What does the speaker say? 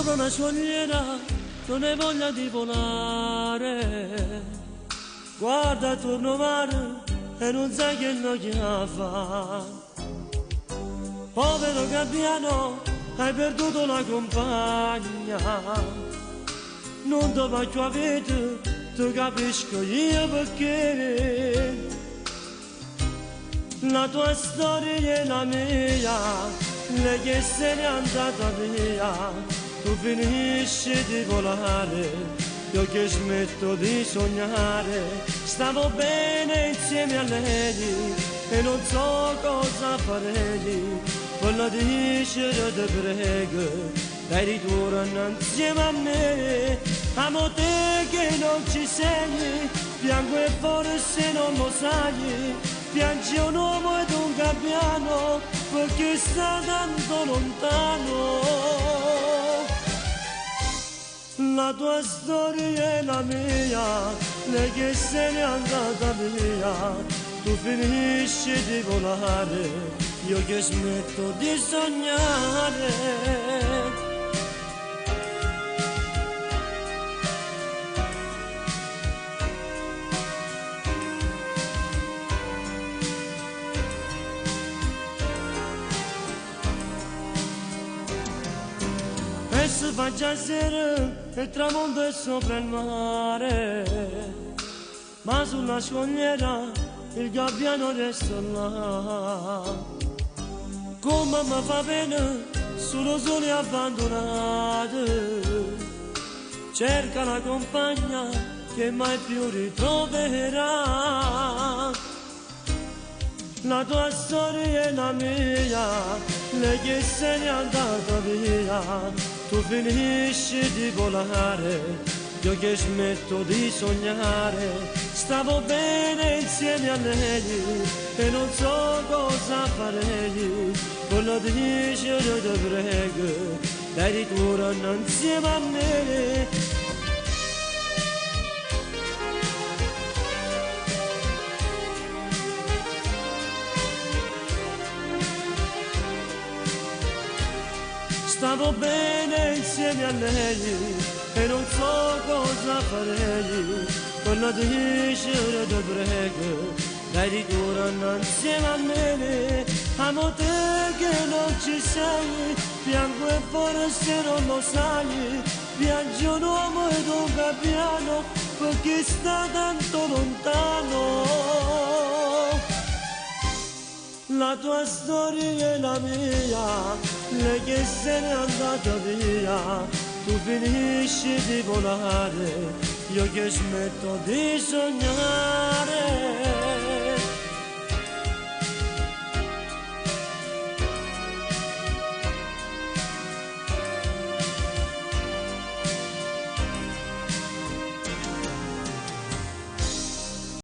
sopra una scogliera non hai voglia di volare, guarda attorno mare e non sai che noia fa. Povero gabbiano, hai perduto la compagna, non ti voglio avere, ti capisco io perché. La tua storia è la mia, lei che se n'è andata via, tu finisci di volare, io che smetto di sognare. Stavo bene insieme a lei e non so cosa farei, voglio dicere ti prego, dai ritorno insieme a me. Amo te che non ci sei, piango e forse non lo sai, piangi un uomo ed un gabbiano perché sta tanto lontano. La tua storia è la mia, lei che se n'è andata via, tu finisci di volare, io che smetto di sognare. E si fa già sera e il tramonto è sopra il mare, ma sulla scogliera il gabbiano resta là. Come mi fa pena solo sole abbandonate, cerca la compagna che mai più ritroverà. La tua storia è la mia, lei che se n'è andata via, tu finisci di volare, io che smetto di sognare. Stavo bene insieme a lei e non so cosa farei, voglio dicere ti prego, dai ritorno insieme a me. Stavo bene insieme a lei e non so cosa farei, voglio dicere ti prego, dai ritorno insieme a me. Amo te che non ci sei, piango e forse non lo sai, piangi un uomo ed un gabbiano perché sta tanto lontano. La tua storia è la mia, lei che se n'è andata via, tu finisci di volare, io che smetto di sognare.